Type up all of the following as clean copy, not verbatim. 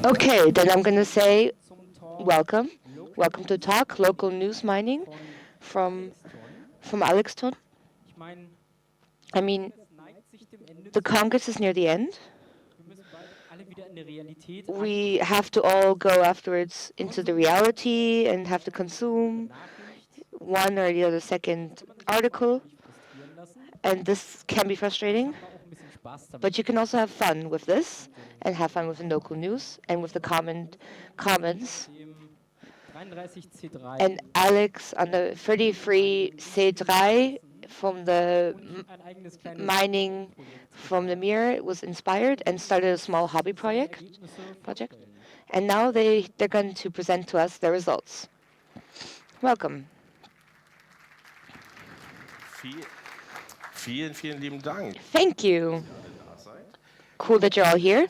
Okay, then I'm going to say welcome. Welcome to Talk, Local News Mining from Alexton. I mean, the Congress is near the end. We have to all go afterwards into the reality and have to consume one or the other second article. And this can be frustrating. But you can also have fun with this and have fun with the local news and with the comments. And Alex on the 33 C3 from the mining from the mirror was inspired and started a small hobby project. And now they're going to present to us their results. Welcome. Vielen lieben Dank. Thank you. Cool that you're all here.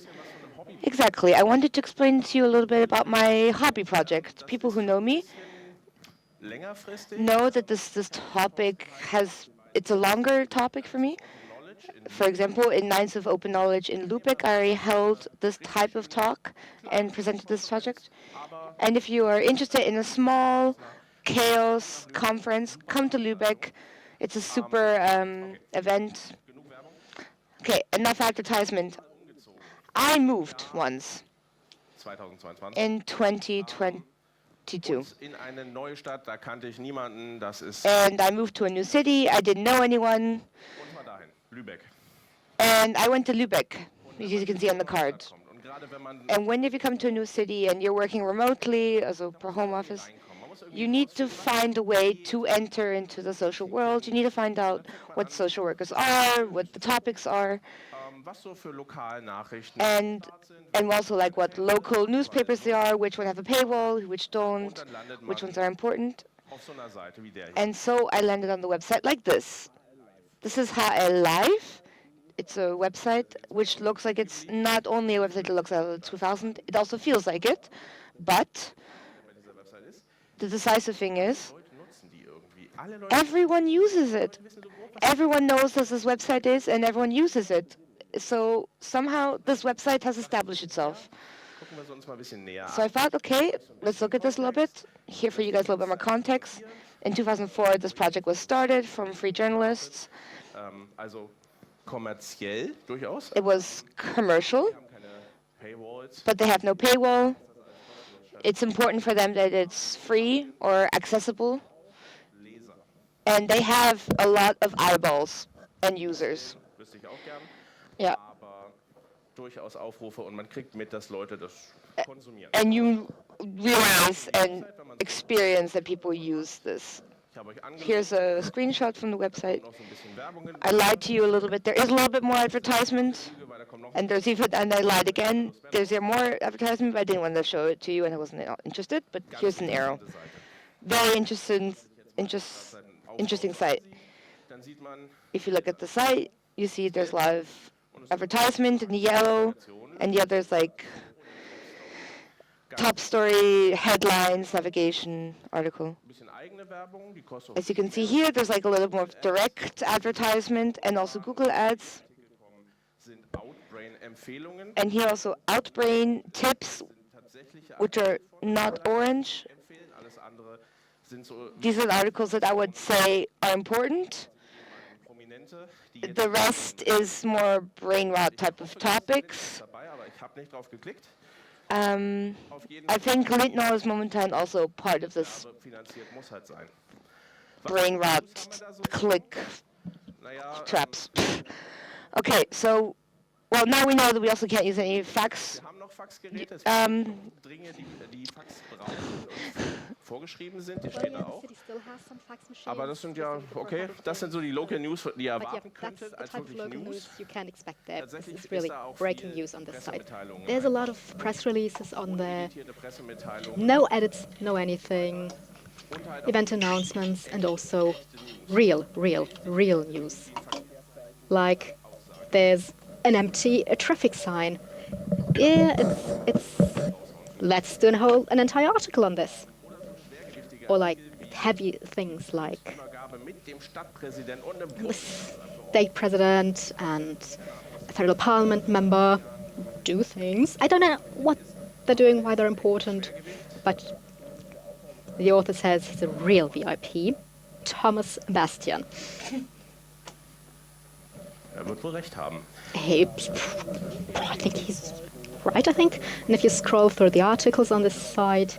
Exactly. I wanted to explain to you a little bit about my hobby project. People who know me know that this topic it's a longer topic for me. For example, in Nights of Open Knowledge in Lübeck, I held this type of talk and presented this project. And if you are interested in a small chaos conference, come to Lübeck. It's a super event. Okay, enough advertisement. I moved once in 2022. And I moved to a new city. I didn't know anyone. And I went to Lübeck, as you can see on the card. And whenever you come to a new city and you're working remotely, also per home office, you need to find a way to enter into the social world. You need to find out what social workers are, what the topics are, and also like what local newspapers there are, which one have a paywall, which don't, which ones are important. And so I landed on the website like this. This is HL Live. It's a website which looks like it's not only a website that looks like 2000, it also feels like it, but the decisive thing is everyone uses it. Everyone knows what this website is and everyone uses it. So somehow this website has established itself. So I thought, okay, let's look at this a little bit. Here for you guys a little bit more context. In 2004, this project was started from free journalists. It was commercial, but they have no paywall. It's important for them that it's free or accessible. And they have a lot of eyeballs and users. Yeah. And you realize and experience that people use this. Here's a screenshot from the website. I lied to you a little bit. There is a little bit more advertisement. And I lied again. There's more advertisement, but I didn't want to show it to you and I wasn't interested. But here's an arrow. Very interesting site. If you look at the site, you see there's a lot of advertisement in the yellow, and the others like top story, headlines, navigation, article. As you can see here, there's like a little more direct advertisement and also Google ads. And here also Outbrain tips, which are not orange. These are the articles that I would say are important. The rest is more brain rot type of topics. I think Lindner is momentan also part of this brain rot click traps. Okay, so, well, now we know that we also can't use any fax. Vorgeschrieben sind, die stehen da auch. Aber das sind ja, okay, das sind so die Local News, die ihr erwarten könntet als wirklich News. This is really breaking news on this site. There's a lot of press releases on there. No edits, no anything. Event announcements and also real news. Like there's an empty traffic sign. Yeah, it's let's do an entire article on this. Or like heavy things like state president and a federal parliament member do things. I don't know what they're doing, why they're important, but the author says he's a real VIP, Thomas Bastian. Wird wohl recht haben. I think he's right, And if you scroll through the articles on this site,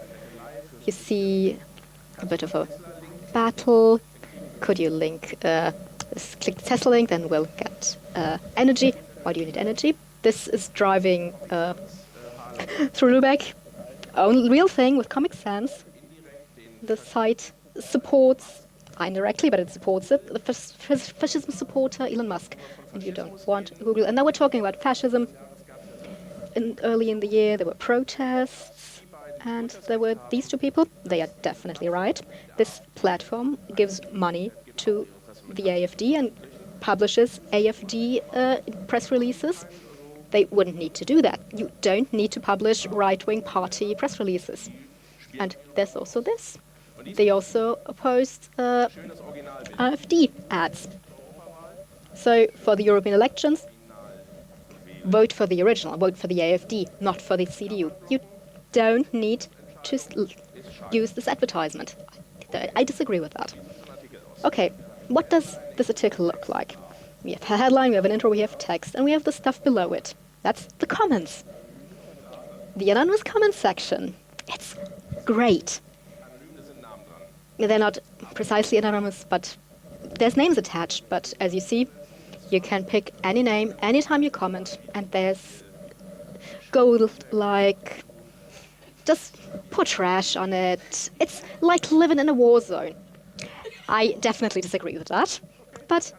you see a bit of a battle. Could you link, click the Tesla link, then we'll get energy. Why do you need energy? This is driving through Lübeck. Own real thing with Comic Sans. The site supports, indirectly, but it supports it, the fascism supporter Elon Musk. And you don't want Google. And now we're talking about fascism. Early in the year, there were protests, and there were these two people. They are definitely right. This platform gives money to the AfD and publishes AfD press releases. They wouldn't need to do that. You don't need to publish right-wing party press releases. And there's also this. They also opposed AfD ads. So for the European elections, vote for the original, vote for the AfD, not for the CDU. You don't need to use this advertisement. I disagree with that. Okay, what does this article look like? We have a headline, we have an intro, we have text, and we have the stuff below it. That's the comments. The anonymous comments section. It's great. They're not precisely anonymous, but there's names attached. But as you see, you can pick any name anytime you comment, and there's gold like just put trash on it. It's like living in a war zone. I definitely disagree with that. But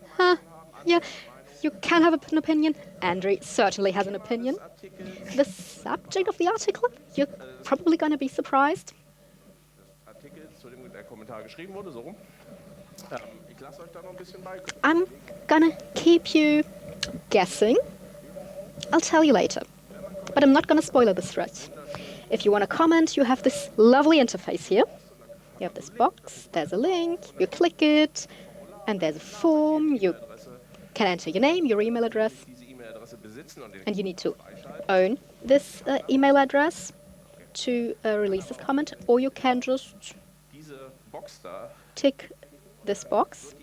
yeah, you can have an opinion. Andrew certainly has an opinion. The subject of the article, you're probably going to be surprised. I'm gonna keep you guessing. I'll tell you later. But I'm not gonna spoil this thread. If you want to comment, you have this lovely interface here. You have this box, there's a link, you click it, and there's a form. You can enter your name, your email address, and you need to own this email address to release this comment, or you can just tick this box,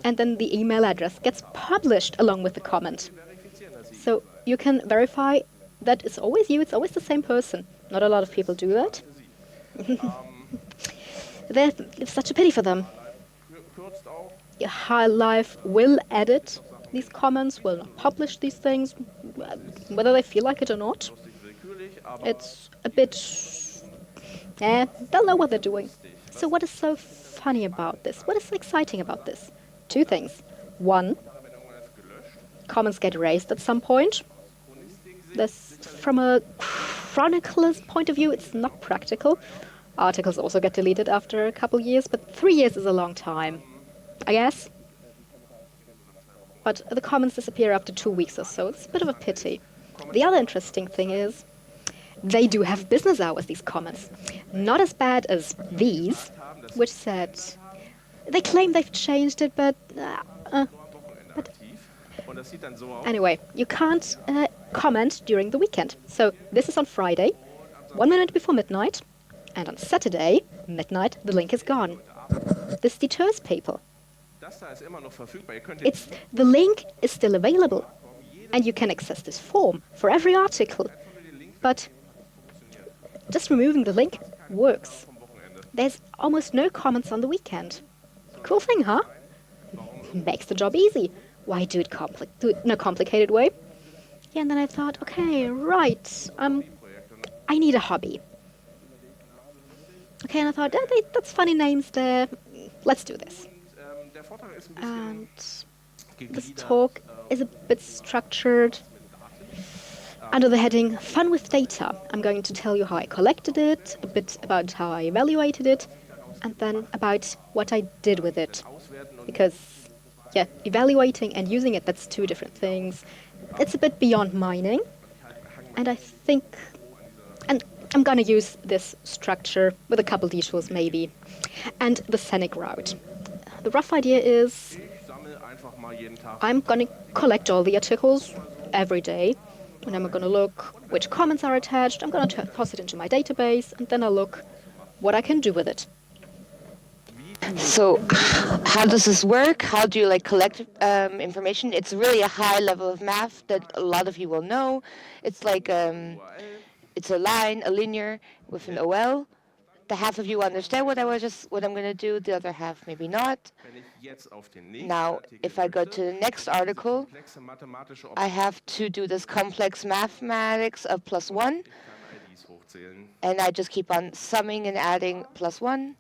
and then the email address gets published along with the comment. So you can verify that it's always you, it's always the same person. Not a lot of people do that. It's such a pity for them. High Life will edit these comments, will not publish these things, whether they feel like it or not. It's a bit... they'll know what they're doing. So what is so funny about this? What is so exciting about this? Two things. One, comments get erased at some point. From a chronicler's point of view, it's not practical. Articles also get deleted after a couple years, but 3 years is a long time, I guess. But the comments disappear after 2 weeks or so. It's a bit of a pity. The other interesting thing is they do have business hours, these comments. Not as bad as these, which said they claim they've changed it, but anyway, you can't comment during the weekend. So this is on Friday, 1 minute before midnight, and on Saturday, midnight, the link is gone. This deters people. The link is still available, and you can access this form for every article. But just removing the link works. There's almost no comments on the weekend. Cool thing, huh? Makes the job easy. Why do it in a complicated way? Yeah, and then I thought, okay, right, I need a hobby. Okay, and I thought, that's funny names there. Let's do this. And this talk is a bit structured under the heading Fun with Data. I'm going to tell you how I collected it, a bit about how I evaluated it, and then about what I did with it. Because, yeah, evaluating and using it, that's two different things. It's a bit beyond mining. And I think, and I'm going to use this structure with a couple detours maybe, and the scenic route. The rough idea is I'm going to collect all the articles every day, And I'm going to look which comments are attached. I'm going to toss it into my database, and then I'll look what I can do with it. So how does this work? How do you collect information? It's really a high level of math that a lot of you will know. It's like it's a line, a linear with an OL. The half of you understand what I'm going to do. The other half maybe not. Now, if I go to the next article, I have to do this complex mathematics of +1, and I just keep on summing and adding +1.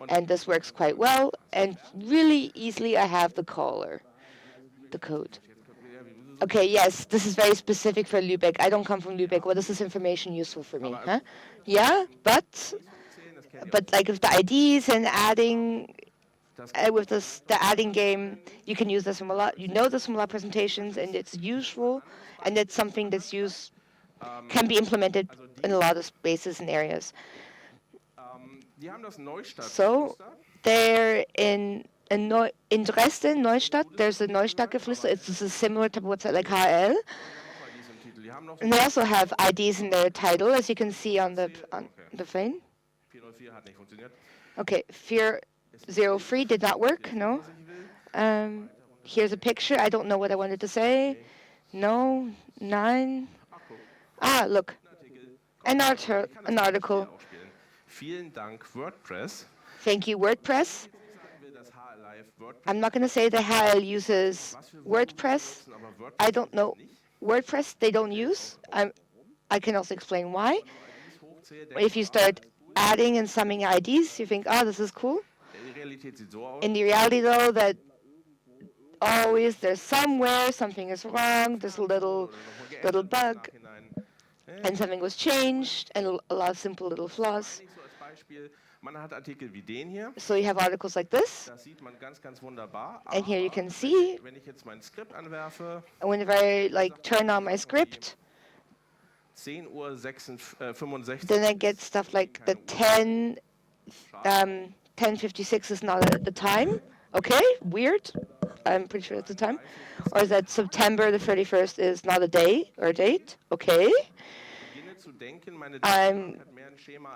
And this works quite well, and really easily I have the caller, the code. Okay, yes, this is very specific for Lübeck. I don't come from Lübeck. What is this information useful for me? Huh? Yeah, but like with the IDs and adding, with the adding game, you can use this from a lot. You know this from a lot of presentations, and it's useful, and it's something that's can be implemented in a lot of spaces and areas. So they're in Dresden, Neustadt. There's a Neustadt-Geflüster. It's a similar type of website like HL. And they also have IDs in their title, as you can see on the frame. Okay, 403 did not work, no. Here's a picture. I don't know what I wanted to say. No, 9. Ah, look, an article. Thank you, WordPress. I'm not going to say that HL uses WordPress. I don't know. WordPress they don't use. I can also explain why. If you start adding and summing IDs, you think, oh, this is cool. In the reality, though, that always there's somewhere something is wrong. There's a little bug, and something was changed, and a lot of simple little flaws. So you have articles like this, and here you can see, whenever I turn on my script, then I get stuff like the 10:56 is not at the time. Okay, weird. I'm pretty sure it's the time. Or that September the 31st is not a day or a date. Okay.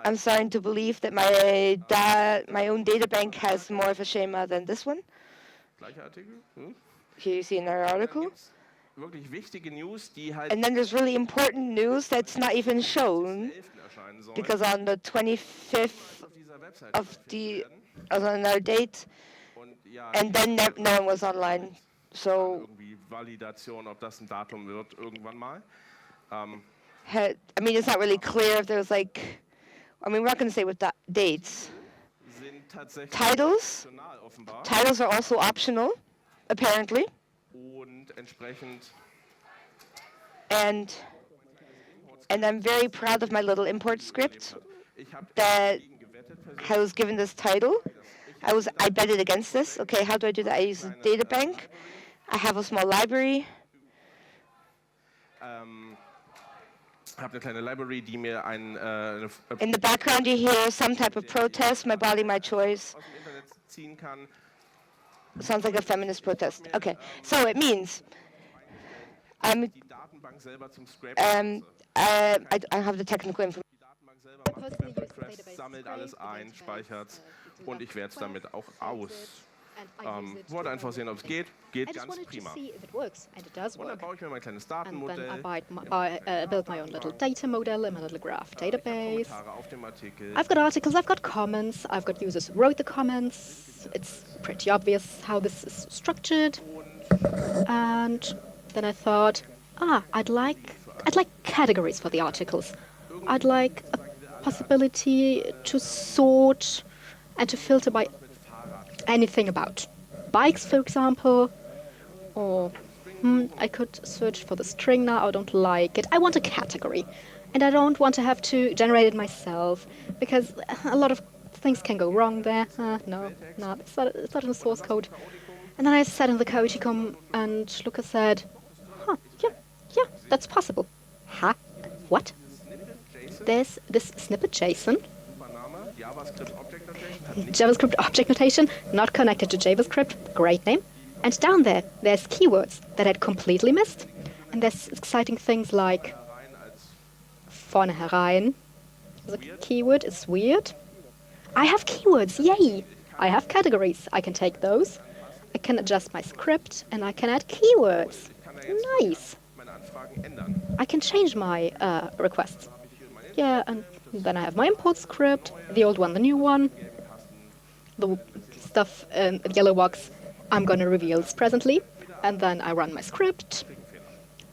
I'm starting to believe that my own data bank has more of a schema than this one. Here you see another article. And then there's really important news that's not even shown, because on the 25th of another date, and then no one was online. So I mean, it's not really clear if there was we're not going to say with dates. Titles are also optional, apparently. And I'm very proud of my little import script that I was given this title. I betted against this. Okay, how do I do that? I use a data bank. I have a small library. In the background, you hear some type of protest. My body, my choice. Sounds like a feminist protest. Okay, so it means I have the technical information. Und ich werte es damit auch aus. Wollte einfach sehen, ob es geht. Geht ganz prima. Und dann baue ich mir mein kleines Datenmodell. I built my own little data model in my little graph database. I've got articles, I've got comments, I've got users who wrote the comments. It's pretty obvious how this is structured. And then I thought, I'd like categories for the articles. I'd like a possibility to sort and to filter by anything about bikes, for example, or I could search for the string now. I don't like it. I want a category, and I don't want to have to generate it myself, because a lot of things can go wrong there. No, it's not in the source code. And then I sat in the Coachicom, and Luca said, yeah, that's possible. What? There's this snippet JSON. JavaScript object notation, not connected to JavaScript, great name. And down there's keywords that I'd completely missed. And And there's exciting things like vorne herein. The keyword is weird. I have keywords, yay! I have categories, I can take those. I can adjust my script and I can add keywords. Nice! I can change my requests. Yeah, and then I have my import script, the old one, the new one. The stuff in the yellow box I'm going to reveal presently. And then I run my script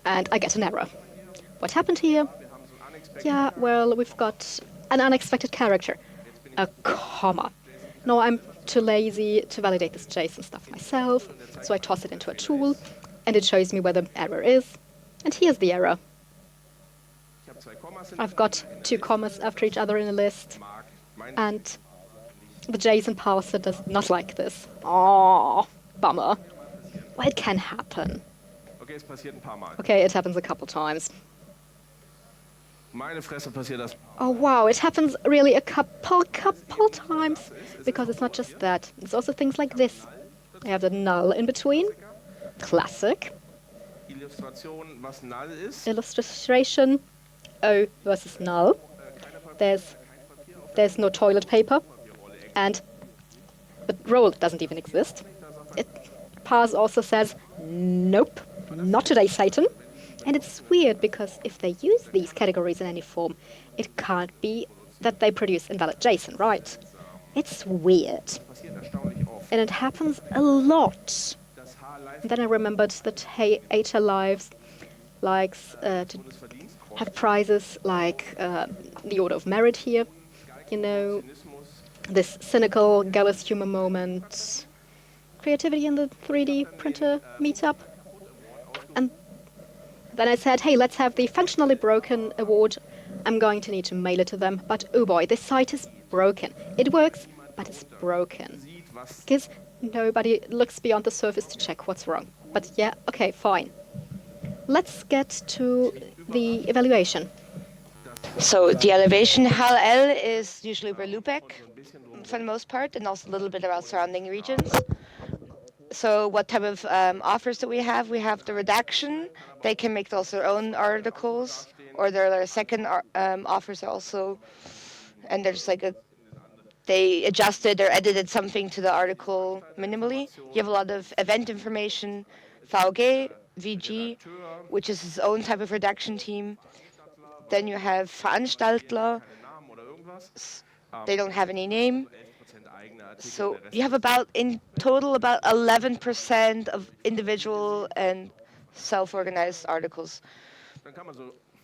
and I get an error. What happened here? Yeah, well, we've got an unexpected character, a comma. No, I'm too lazy to validate this JSON stuff myself, so I toss it into a tool, and it shows me where the error is. And here's the error. I've got 2 commas after each other in a list, and the JSON parser does not like this. Oh, bummer. Well, it can happen. Okay, it happens a couple times. Oh wow, it happens really a couple times, because it's not just that. It's also things like this. I have the null in between. Classic. Illustration. O versus null. There's no toilet paper, and the role doesn't even exist. Parse also says, nope, not today, Satan. And it's weird because if they use these categories in any form, it can't be that they produce invalid JSON, right? It's weird. And it happens a lot. And then I remembered that HR Lives likes to have prizes like the Order of Merit here. You know, this cynical, gallows humor moment, creativity in the 3D printer meetup. And then I said, hey, let's have the Functionally Broken award. I'm going to need to mail it to them. But oh boy, this site is broken. It works, but it's broken. Because nobody looks beyond the surface to check what's wrong. But yeah, okay, fine. Let's get to the evaluation. So the elevation HAL is usually over Lübeck for the most part, and also a little bit around surrounding regions. So what type of offers do we have? We have the redaction. They can make also their own articles, or their second offers also, and they're just like they adjusted or edited something to the article minimally. You have a lot of event information, VG, VG, which is his own type of redaction team. Then you have Veranstaltler. They don't have any name. So you have in total about 11% of individual and self-organized articles.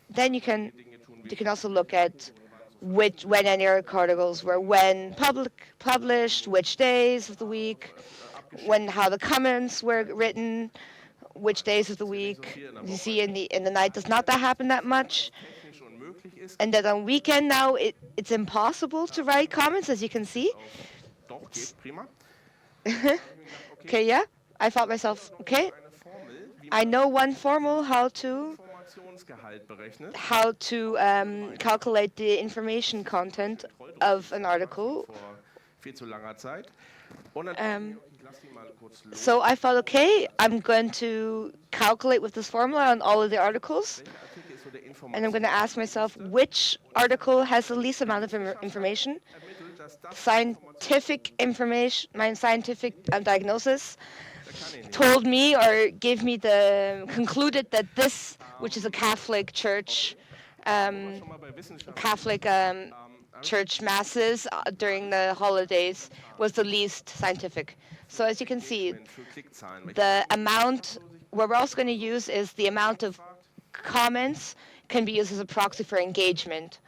Then you can also look at when any articles were published, which days of the week, how the comments were written, which days of the week. You see in the night does not happen that much. And then on weekend now it's impossible to write comments, as you can see. Okay, yeah. I thought myself, okay, I know one formula how to calculate the information content of an article. So I thought, okay, I'm going to calculate with this formula on all of the articles, and I'm going to ask myself which article has the least amount of information. Scientific information, my scientific diagnosis told me or gave me concluded that this, which is a Catholic church, church masses during the holidays, was the least scientific. So as you can see, the amount, what we're also going to use is the amount of comments can be used as a proxy for engagement.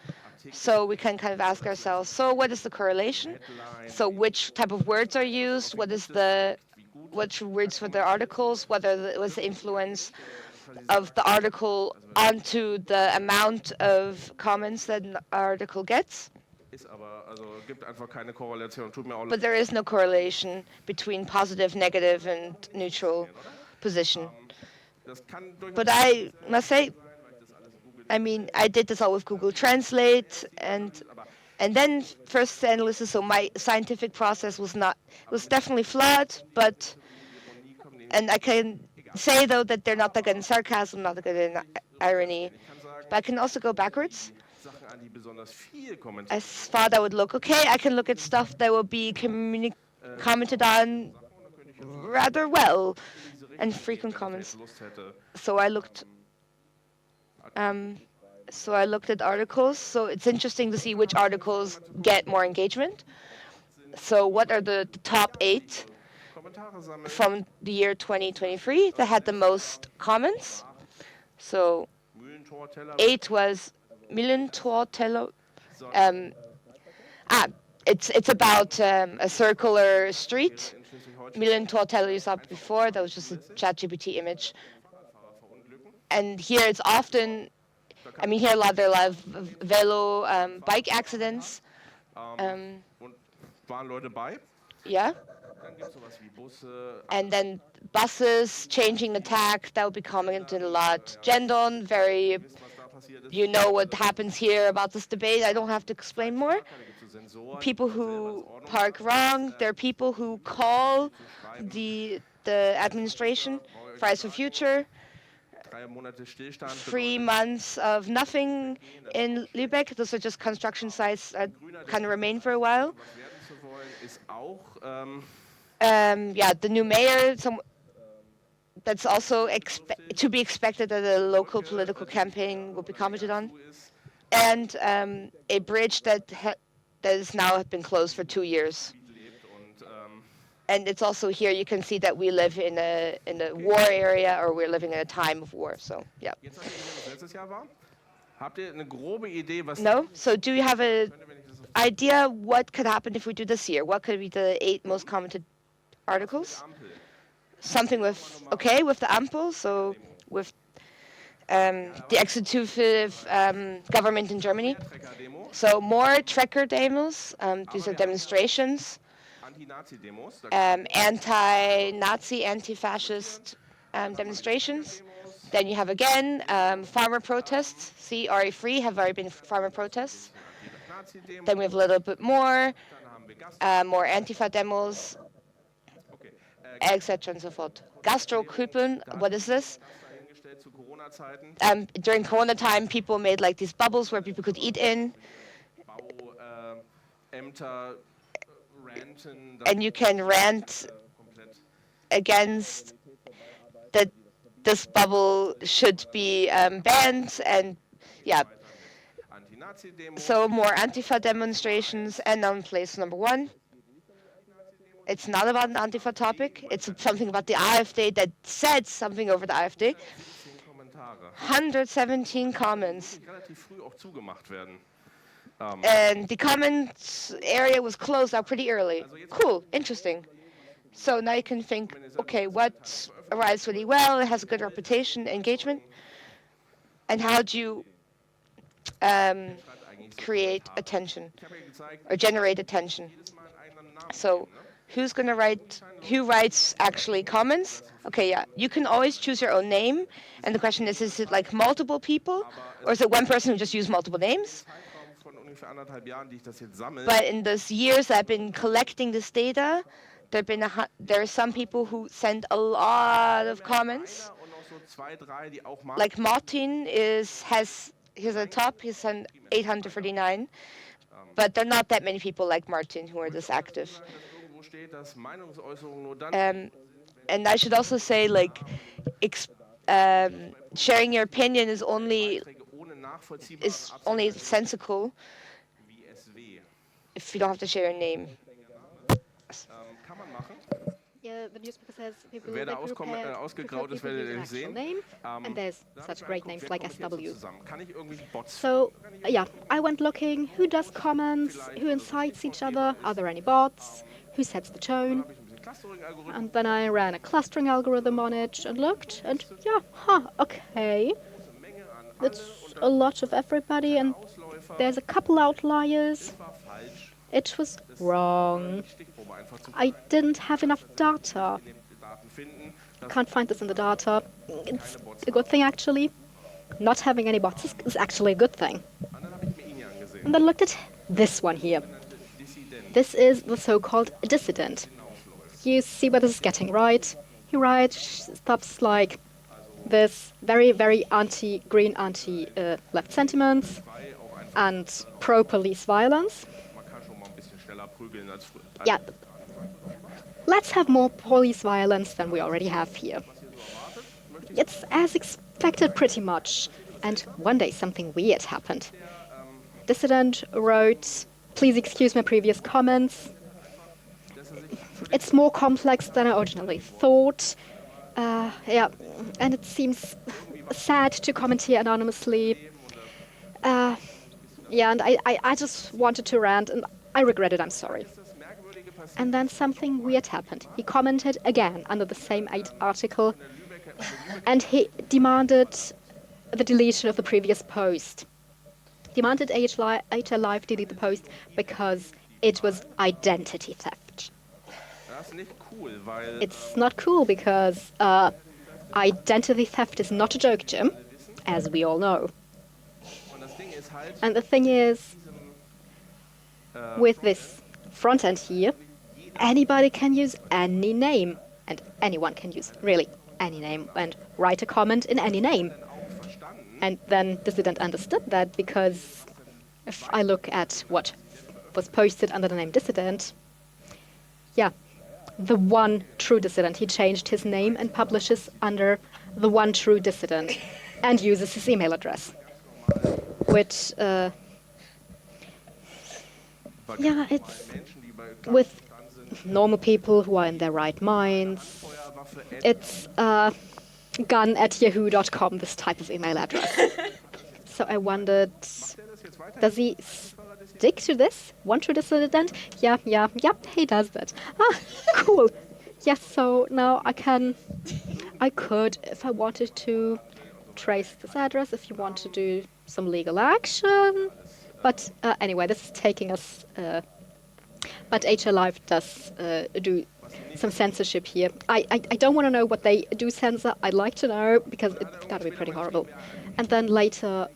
So we can kind of ask ourselves, so what is the correlation? So which type of words are used? Which words for the articles? Whether it was the influence of the article onto the amount of comments that an article gets. But there is no correlation between positive, negative, and neutral position. But I must say, I mean, I did this all with Google Translate, and then first analysis. So my scientific process was definitely flawed, and I can say, though, that they're not that good in sarcasm, not that good in irony. But I can also go backwards. As far that would look okay, I can look at stuff that will be commented on rather well and frequent comments. So I looked at articles. So it's interesting to see which articles get more engagement. So what are the top 8 from the year 2023 that had the most comments? So 8 was Mühlentorteller. It's about a circular street. Mühlentorteller you saw before. That was just a ChatGPT image. And here it's often, here there are a lot of bike accidents. Yeah. And then buses changing the tack, that would be commented a lot. Gendon, you know what happens here about this debate. I don't have to explain more. People who park wrong, there are people who call the administration, Fridays for Future. 3 months of nothing in Lübeck. Those are just construction sites that kind of remain for a while. The new mayor, that's also to be expected that a local political campaign will be commented on. And a bridge that has now been closed for 2 years. And it's also here you can see that we live in a war area, or we're living in a time of war. So yeah. No. So do you have an idea what could happen if we do this year? What could be the 8 most commented articles? Something with the Ampel, so with the executive government in Germany. So more Trecker demos. These are demonstrations. Anti-Nazi, anti-fascist demonstrations. Then you have again farmer protests. See, RE3 have already been farmer protests. Then we have a little bit more Antifa demos, etc. and so forth. Gastro-Küpen, what is this? During Corona time, people made like these bubbles where people could eat in. And you can rant against that this bubble should be banned, and yeah. So more Antifa demonstrations, and on place number 1. It's not about an Antifa topic. It's something about the AfD that said something over the AfD. 117 comments. And the comments area was closed out pretty early. Cool, interesting. So now you can think, okay, what arrives really well, it has a good reputation, engagement, and how do you create attention or generate attention? So who writes actually comments? Okay, yeah, you can always choose your own name, and the question is it like multiple people, or is it one person who just used multiple names? But in those years I've been collecting this data, there are some people who send a lot of comments. Like Martin has a top, he's sent 839, but there are not that many people like Martin who are this active. And I should also say, like, sharing your opinion is only sensical if you don't have to share your name. Yeah, the newspaper says people that prepare to use an actual name, and there's such great names like SW. So, yeah, I went looking, who does comments, who incites each other, are there any bots, who sets the tone, and then I ran a clustering algorithm on it and looked, and yeah, okay, that's a lot of everybody, and there's a couple outliers. It was wrong. I didn't have enough data. I can't find this in the data. It's a good thing, actually. Not having any bots is actually a good thing. And then looked at this one here. This is the so-called dissident. You see where this is getting right. He writes stuff like this very, very anti-green, anti-left sentiments and pro-police violence. Yeah, let's have more police violence than we already have here. It's as expected pretty much. And one day something weird happened. Dissident wrote, "Please excuse my previous comments. It's more complex than I originally thought. Yeah, and it seems sad to comment here anonymously. Yeah, and I just wanted to rant, and I regret it, I'm sorry." And then something weird happened. He commented again under the same article, and he demanded the deletion of the previous post. Demanded HL Live delete the post because it was identity theft. It's not cool because identity theft is not a joke, Jim, as we all know. And the thing is, with this front end here, anybody can use any name, and anyone can use really any name and write a comment in any name. And then Dissident understood that, because if I look at what was posted under the name Dissident, yeah, the one true dissident, he changed his name and publishes under the one true dissident and uses his email address, which, yeah, it's with normal people who are in their right minds. It's gun@yahoo.com, this type of email address. So I wondered, does he stick to this? One true dissident? Yeah, he does that. Ah, cool. Yes, so now I could, if I wanted to, trace this address, if you want to do some legal action. But anyway, this is taking us... but HL Live does do some censorship here. I don't want to know what they do censor. I'd like to know, because it's got to be pretty horrible. And then later,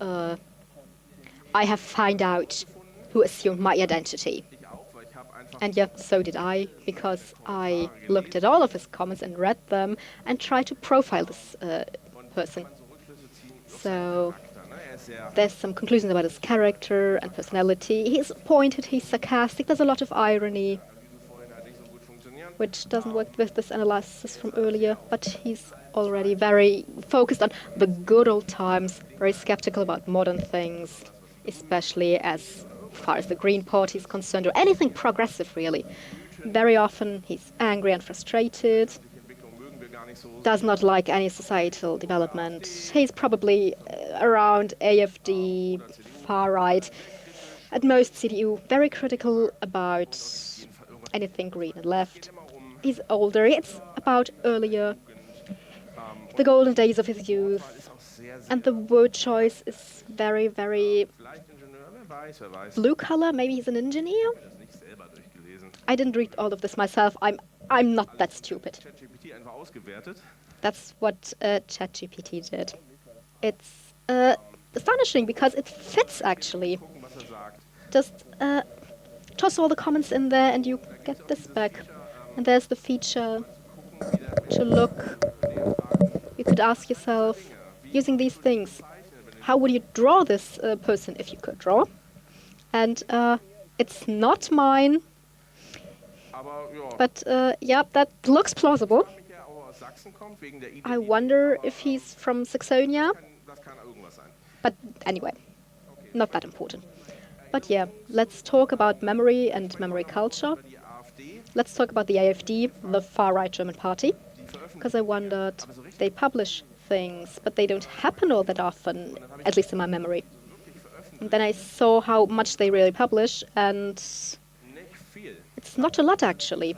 I have found out who assumed my identity. And yeah, so did I, because I looked at all of his comments and read them and tried to profile this person. So there's some conclusions about his character and personality. He's pointed, he's sarcastic, there's a lot of irony, which doesn't work with this analysis from earlier, but he's already very focused on the good old times, very skeptical about modern things, especially as far as the Green Party is concerned, or anything progressive, really. Very often he's angry and frustrated, does not like any societal development. He's probably around AfD, far right, at most CDU, very critical about anything green and left. He's older, it's about earlier, the golden days of his youth, and the word choice is very, very blue collar. Maybe he's an engineer? I didn't read all of this myself. I'm not that stupid. That's what ChatGPT did. It's astonishing because it fits, actually. Just toss all the comments in there and you get this back. And there's the feature to look. You could ask yourself, using these things, how would you draw this person if you could draw? And it's not mine. But yeah, that looks plausible. I wonder if he's from Saxonia. But anyway, not that important. But yeah, let's talk about memory and memory culture. Let's talk about the AfD, the far-right German party, because I wondered, they publish things, but they don't happen all that often, at least in my memory. And then I saw how much they really publish, and it's not a lot, actually.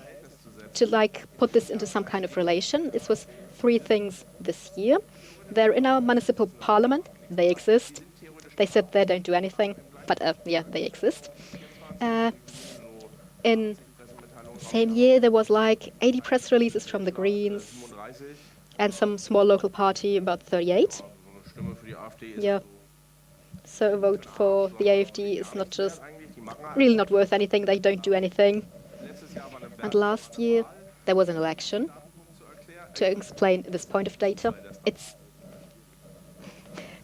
To put this into some kind of relation, this was 3 things this year. They're in our municipal parliament, they exist. They sit there, don't do anything, but yeah, they exist. In same year, there was 80 press releases from the Greens and some small local party, about 38. Yeah. So a vote for the AfD is not just really not worth anything. They don't do anything. And last year, there was an election to explain this point of data. It's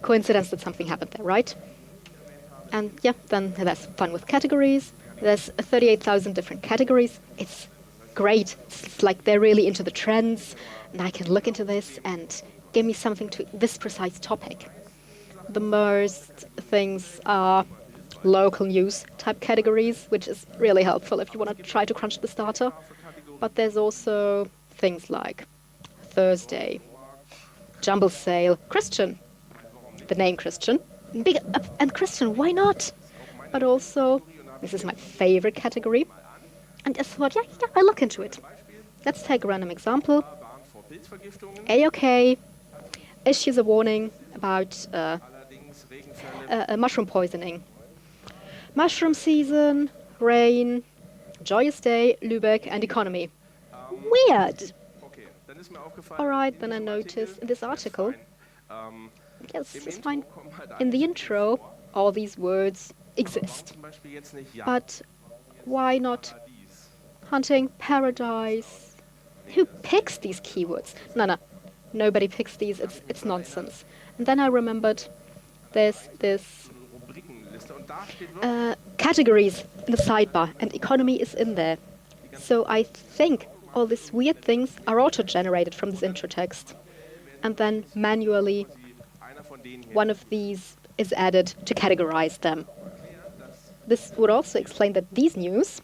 coincidence that something happened there, right? And yeah, then there's fun with categories. There's 38,000 different categories. It's great. It's like they're really into the trends, and I can look into this and give me something to this precise topic. The most things are local news type categories, which is really helpful if you want to try to crunch this data. But there's also things like Thursday, Jumble Sale, Christian, the name Christian, and Christian, why not? But also, this is my favorite category, and I thought, yeah, I look into it. Let's take a random example. A-OK issues a warning about mushroom poisoning. Mushroom season, rain, joyous day, Lübeck, and economy. Weird. All right, then I noticed in this article, yes, it's fine. In the intro, all these words exist. But why not hunting paradise? Who picks these keywords? No, nobody picks these. It's nonsense. And then I remembered there's this categories in the sidebar, and economy is in there. So I think all these weird things are auto-generated from this intro text. And then manually, one of these is added to categorize them. This would also explain that these news,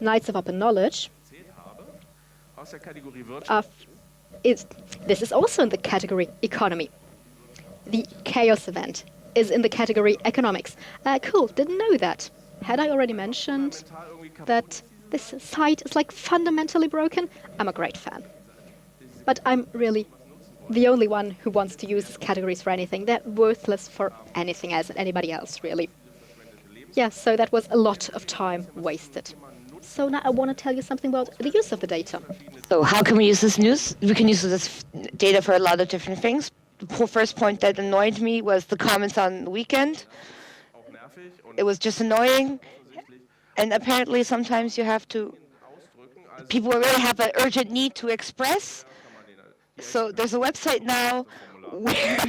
Nights of Open Knowledge, this is also in the category economy. The chaos event is in the category economics. Cool, didn't know that. Had I already mentioned that this site is like fundamentally broken? I'm a great fan. But I'm really the only one who wants to use these categories for anything. They're worthless for anything else and anybody else, really. Yeah, so that was a lot of time wasted. So now I want to tell you something about the use of the data. So how can we use this news? We can use this data for a lot of different things. The first point that annoyed me was the comments on the weekend. It was just annoying. And apparently sometimes you have to, people really have an urgent need to express. So there's a website now where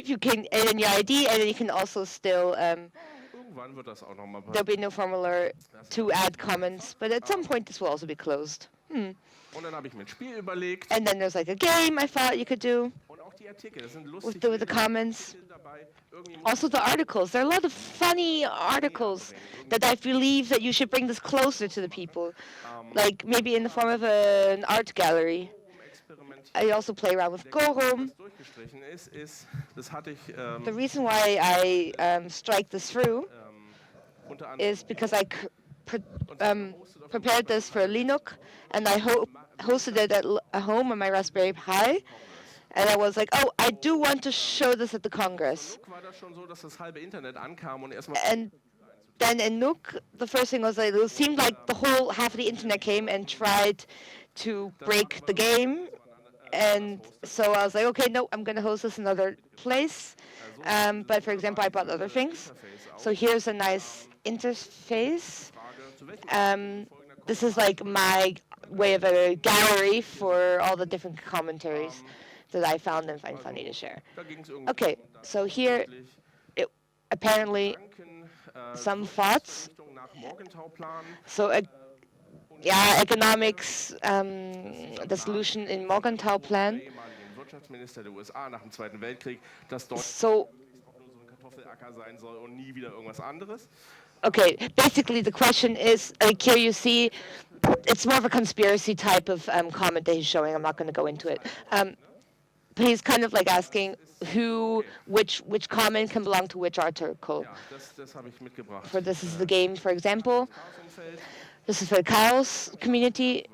you can add in your ID, and then you can also still, there'll be no formula to add comments, but at some point this will also be closed. And then there's like a game I thought you could do with the comments. Also the articles. There are a lot of funny articles that I believe that you should bring this closer to the people, like maybe in the form of an art gallery. I also play around with Gorum. The reason why I strike this through is because I prepared this for Linux, and I hosted it at home on my Raspberry Pi. And I was like, oh, I do want to show this at the Congress. And then in Nuuk, the first thing was like, it seemed like the whole half of the internet came and tried to break the game. And so I was like, okay, no, I'm going to host this in another place. But for example, I brought other things. So here's a nice interface. This is like my way of a gallery for all the different commentaries that I found and find funny to share. Okay, so here, apparently, some thoughts. So, economics, the solution in Morgenthau-Plan. So, okay, basically the question is, here you see, it's more of a conspiracy type of comment that he's showing. I'm not going to go into it. But he's kind of like asking which comment can belong to which article. For this is the game, for example. This is for the chaos community.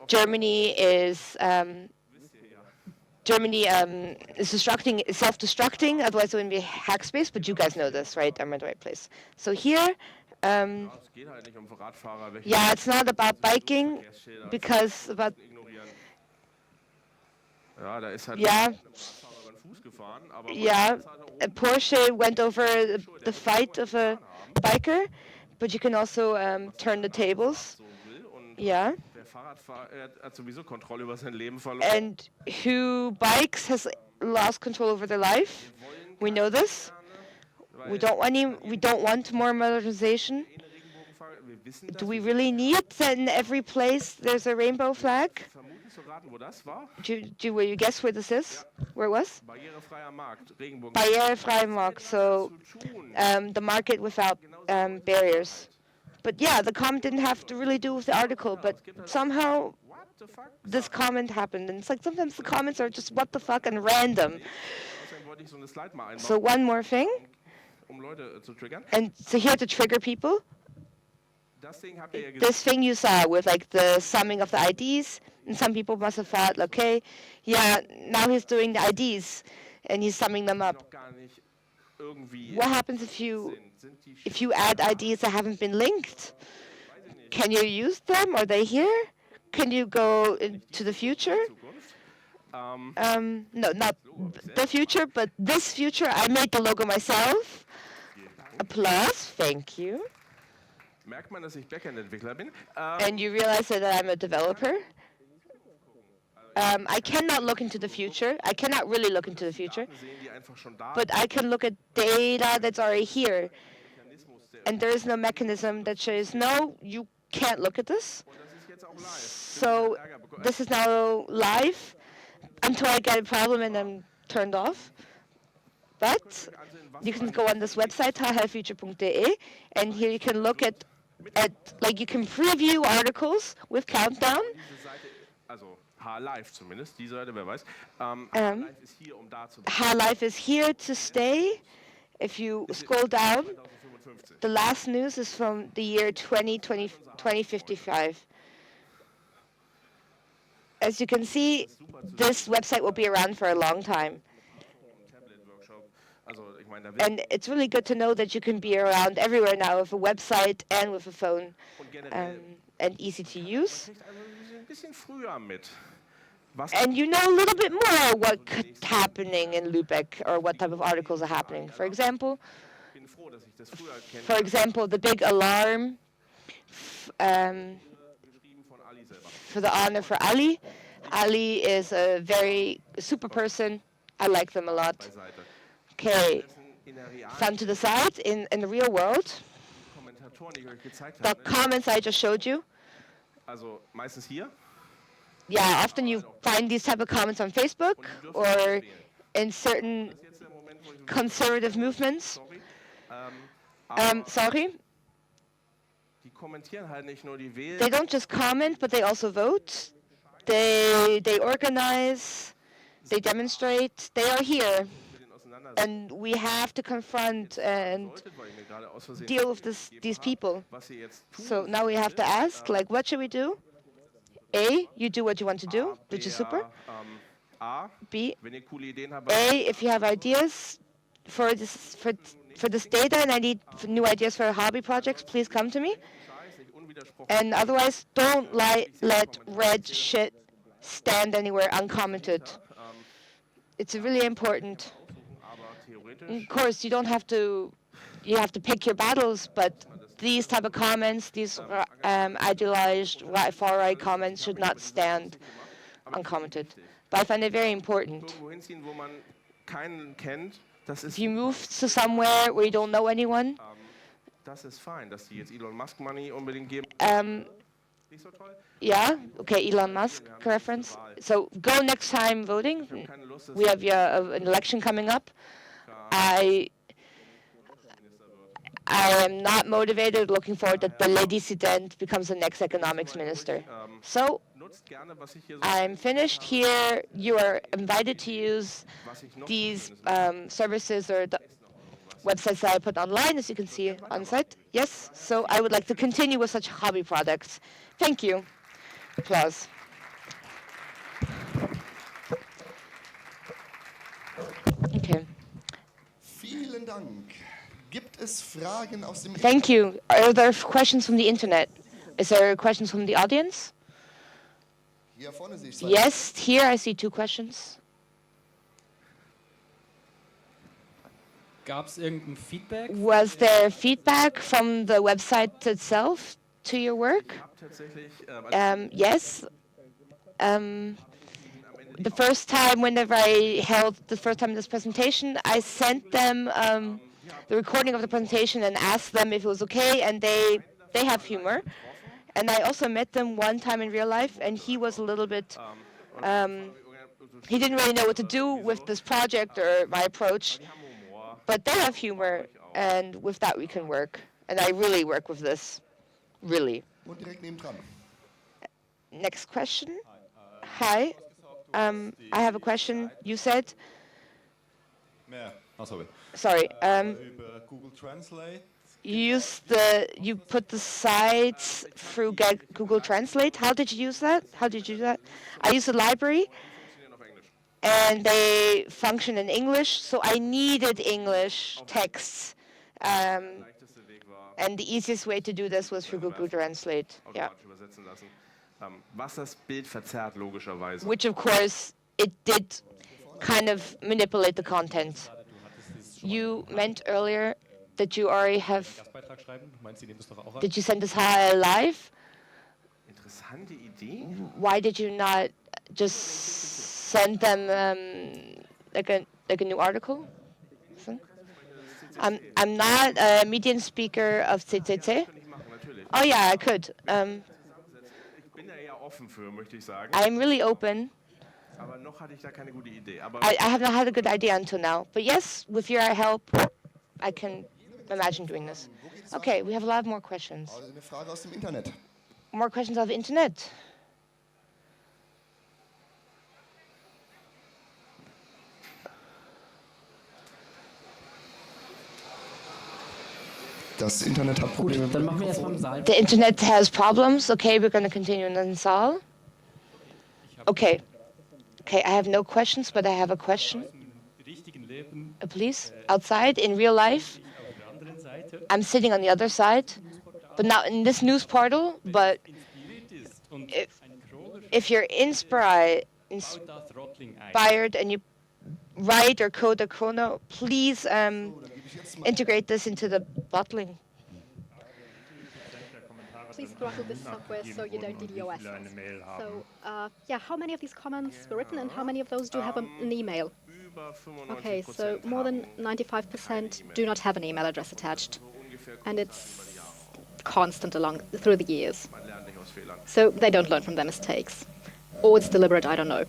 Germany is self-destructing, otherwise it wouldn't be a hack space, but you guys know this, right? I'm in the right place. So here, it's not about biking, because about... a Porsche went over the fight of a biker, but you can also turn the tables. Yeah, And who bikes has lost control over their life. We know this. We don't want more modernization. Do we really need that in every place there's a rainbow flag? Will you guess where this is? Where it was? Barrierefreier Markt. So the market without barriers. But yeah, the comment didn't have to really do with the article, but somehow this comment happened. And it's like sometimes the comments are just what the fuck and random. So one more thing. And so here to trigger people. This thing you saw with like the summing of the IDs, and some people must have thought, okay, yeah, now he's doing the IDs and he's summing them up. What happens if you add IDs that haven't been linked? Can you use them? Are they here? Can you go into the future? No, not the future, but this future. I made the logo myself. Applause. Thank you. And you realize that I'm a developer? I cannot look into the future. I cannot really look into the future. But I can look at data that's already here. And there is no mechanism that says, no, you can't look at this. So this is now live until I get a problem and I'm turned off. But you can go on this website, hlfuture.de, and here you can look at like you can preview articles with countdown. Life is here to stay. If you scroll down, the last news is from the year 2055. As you can see, this website will be around for a long time. And it's really good to know that you can be around everywhere now with a website and with a phone, and easy to use. And you know a little bit more what's happening in Lübeck or what type of articles are happening. For example, the big alarm for the honor for Ali. Ali is a very super person. I like them a lot. Okay, some to the side in the real world. The comments I just showed you. Yeah, often you find these type of comments on Facebook or in certain conservative movements. Sorry. They don't just comment, but they also vote. They organize. They demonstrate. They are here. And we have to confront and deal with these people. So now we have to ask, like, what should we do? A, you do what you want to do, which is super. B, if you have ideas for this data and I need new ideas for hobby projects, please come to me. And otherwise, don't let red shit stand anywhere uncommented. It's really important. Of course, you have to pick your battles, but these type of comments, these idealized far-right comments should not stand uncommented. But I find it very important. If you move to somewhere where you don't know anyone, yeah, okay, Elon Musk reference. So go next time voting. We have an election coming up. I am not motivated, looking forward that the lady dissident becomes the next economics minister. So I'm finished here. You are invited to use these services or the websites that I put online, as you can see on site. Yes, so I would like to continue with such hobby products. Thank you. Applause. Okay. Vielen Dank. Gibt es Fragen aus dem Thank you. Are there questions from the internet? Is there questions from the audience? Hier vorne sehe ich zwei. Yes, here I see 2 questions. Gab es irgendein Feedback? Was there feedback from the website itself? to your work? Yes. The first time, whenever I held the first time this presentation, I sent them the recording of the presentation and asked them if it was okay, and they have humor. And I also met them one time in real life, and he was a little bit, he didn't really know what to do with this project or my approach, but they have humor, and with that we can work. And I really work with this, really. Und direkt nebendran. Next question. Hi. I have a question. You said, sorry, Über Google Translate. you put the sites through Google Translate. How did you use that? How did you do that? I use the library, and they function in English, so I needed English texts. And the easiest way to do this was through Google Translate. Yeah. Was das Bild verzerrt, logischerweise. Which, of course, it did kind of manipulate the content. You meant earlier that you already have. Did you send this live? Interessante Idee. Why did you not just send them like a new article? I'm not a median speaker of CCC. Oh yeah, I could. I'm really open. I have not had a good idea until now. But yes, with your help, I can imagine doing this. Okay, we have a lot more questions. Eine Frage aus dem Internet. More questions of the internet. Das Internet hat Probleme. Dann machen wir erstmal im Saal. The internet has problems. Okay, we're going to continue in the Saal. Okay. Okay, I have no questions, but I have a question. Please, outside, in real life. I'm sitting on the other side, but not in this news portal, but if you're inspired and you write or code a chrono, please integrate this into the bottling. Please throttle this software so you don't DDoS. So, yeah, how many of these comments were written and how many of those do have an email? Okay, so more than 95% do not have an email address attached. And it's constant through the years. So they don't learn from their mistakes. Or it's deliberate, I don't know.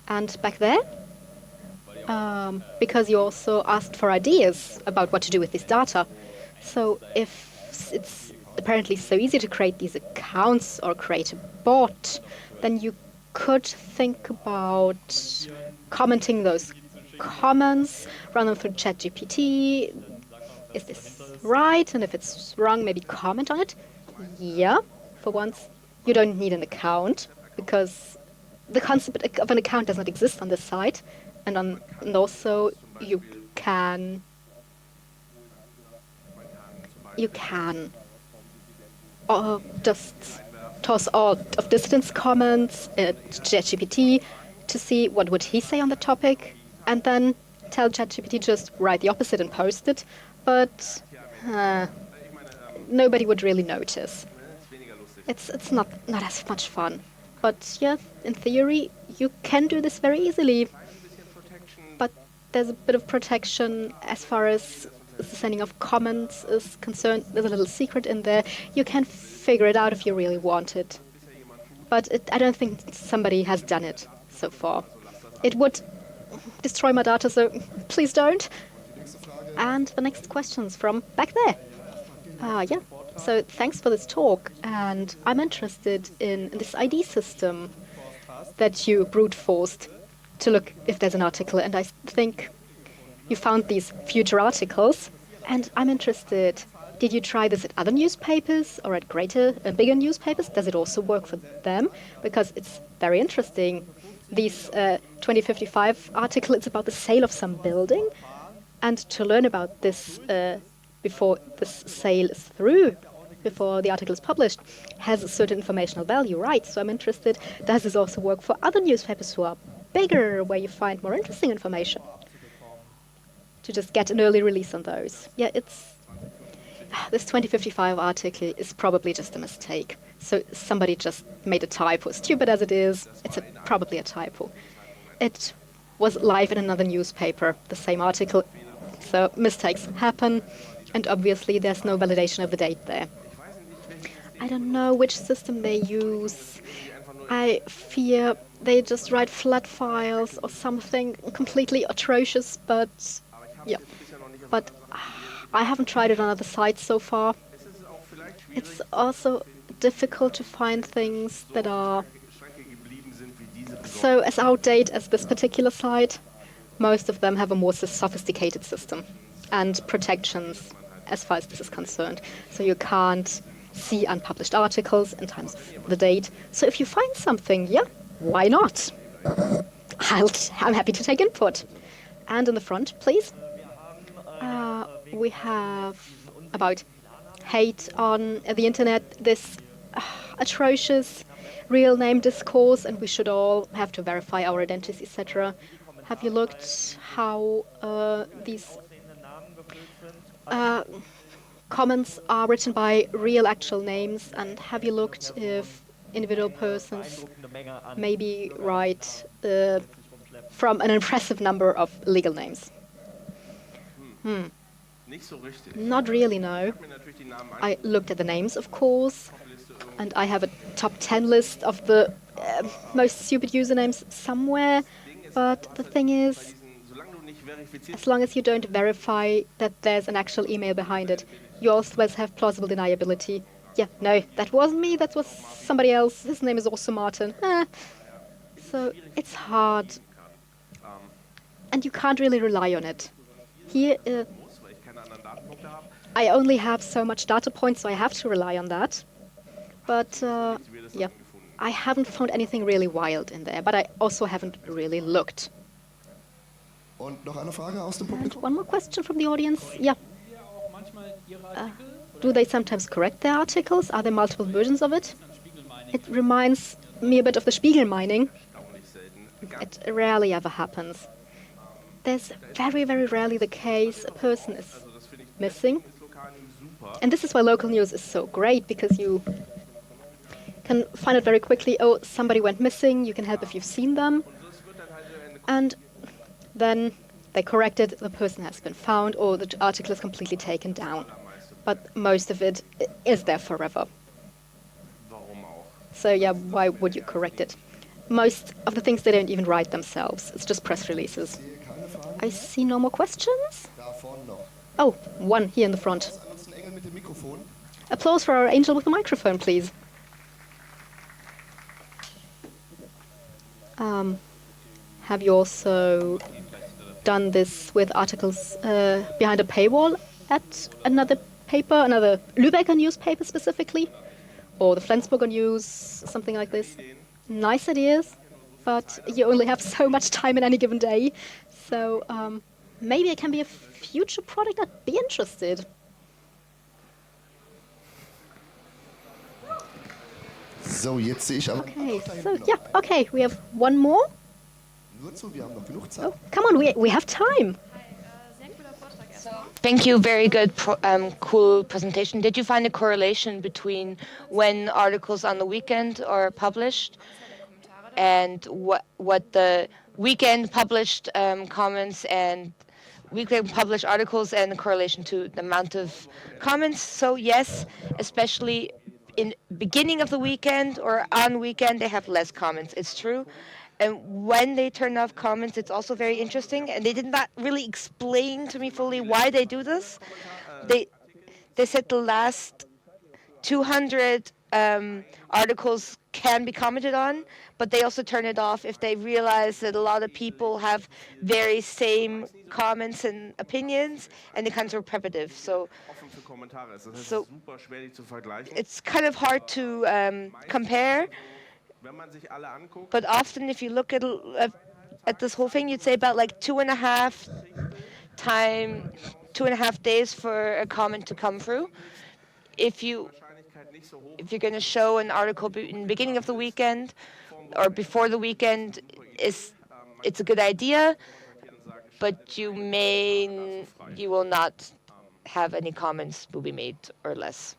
And back there? Because you also asked for ideas about what to do with this data. So if it's apparently so easy to create these accounts or create a bot, then you could think about commenting those comments, run them through ChatGPT. Is this right? And if it's wrong, maybe comment on it. Yeah, for once, you don't need an account because the concept of an account does not exist on this site. And also you can just toss all of distance comments at ChatGPT to see what would he say on the topic, and then tell ChatGPT just write the opposite and post it. But nobody would really notice. It's not as much fun. But yeah, in theory, you can do this very easily. But there's a bit of protection as far as the sending of comments is concerned. There's a little secret in there. You can figure it out if you really want it. But I don't think somebody has done it so far. It would destroy my data, so please don't. And the next question's from back there. Yeah. So thanks for this talk. And I'm interested in this ID system that you brute forced to look if there's an article. And I think you found these future articles. And I'm interested, did you try this at other newspapers or at bigger newspapers? Does it also work for them? Because it's very interesting. This 2055 article, it's about the sale of some building. And to learn about this before this sale is through, before the article is published, has a certain informational value, right? So I'm interested, does this also work for other newspapers who are bigger, where you find more interesting information? To just get an early release on those. Yeah, this 2055 article is probably just a mistake. So somebody just made a typo. Stupid as it is, it's probably a typo. It was live in another newspaper, the same article. So mistakes happen, and obviously there's no validation of the date there. I don't know which system they use. I fear they just write flat files or something completely atrocious, but yeah. But I haven't tried it on other sites so far. It's also difficult to find things that are so as outdated as this particular site. Most of them have a more sophisticated system and protections as far as this is concerned. So you can't see unpublished articles in times of the date. So if you find something, yeah, why not? I'm happy to take input. And in the front, please. We have about hate on the internet, this atrocious real name discourse, and we should all have to verify our identities, etc. Have you looked how these comments are written by real actual names, and have you looked if individual persons maybe write from an impressive number of legal names? Not really, no. I looked at the names, of course, and I have a top 10 list of the most stupid usernames somewhere, but the thing is, as long as you don't verify that there's an actual email behind it, you always have plausible deniability. Yeah, no, that wasn't me, that was somebody else, his name is also Martin. So it's hard, and you can't really rely on it. Here, I only have so much data points, so I have to rely on that. But yeah, I haven't found anything really wild in there, but I also haven't really looked. Und noch eine Frage aus dem And Publikum? one more question from the audience. Yeah. Do they sometimes correct their articles? Are there multiple versions of it? It reminds me a bit of the Spiegel-Mining. It rarely ever happens. There's very, very rarely the case a person is missing. And this is why local news is so great, because you can find out very quickly, oh, somebody went missing, you can help if you've seen them. And then they correct it, the person has been found, or the article is completely taken down. But most of it is there forever. So yeah, why would you correct it? Most of the things they don't even write themselves. It's just press releases. I see no more questions. Da vorne noch. Oh, one here in the front. Ansonsten Engel mit dem Mikrofon. Applause for our angel with the microphone, please. Have you also done this with articles behind a paywall at another paper, another Lübecker newspaper specifically? Or the Flensburger News, something like this? Nice ideas, but you only have so much time in any given day. So maybe it can be a future product. I'd be interested. So, jetzt sehe ich aber. Okay, so yeah, okay, we have one more. Nur zu, wir haben noch genug Zeit. Oh, come on, we have time. Thank you. Very good, cool presentation. Did you find a correlation between when articles on the weekend are published and what the weekend published comments and weekend published articles and the correlation to the amount of comments? So yes, especially in beginning of the weekend or on weekend, they have less comments. It's true. And when they turn off comments, it's also very interesting. And they did not really explain to me fully why they do this. They said the last 200 articles can be commented on, but they also turn it off if they realize that a lot of people have very same comments and opinions, and it becomes repetitive. So it's kind of hard to compare. But often, if you look at this whole thing, you'd say about like 2.5 days for a comment to come through. If you're going to show an article in the beginning of the weekend or before the weekend, it's a good idea, but you will not have any comments will be made or less.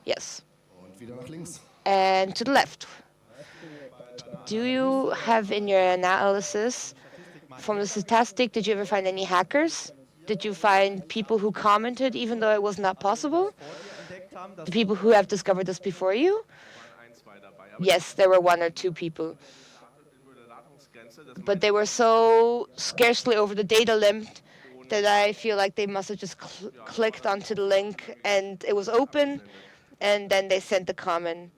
Yes. Und wieder nach links. And to the left. Do you have in your analysis from the statistic, did you ever find any hackers? Did you find people who commented even though it was not possible? The people who have discovered this before you? Yes, there were 1 or 2 people. But they were so scarcely over the data limit that I feel like they must have just clicked onto the link and it was open, and then they sent the comment.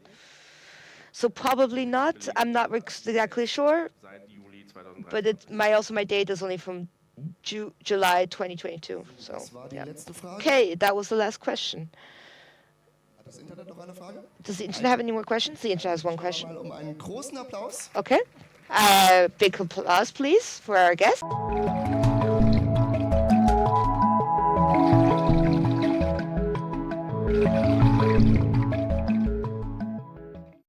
So probably not. I'm not exactly sure. But my data is only from July 2022. So, yeah. Okay, that was the last question. Hat das Internet noch eine Frage? Does the internet have any more questions? The internet has one question. Mal einen großen Applaus. Okay. Big applause, please, for our guest.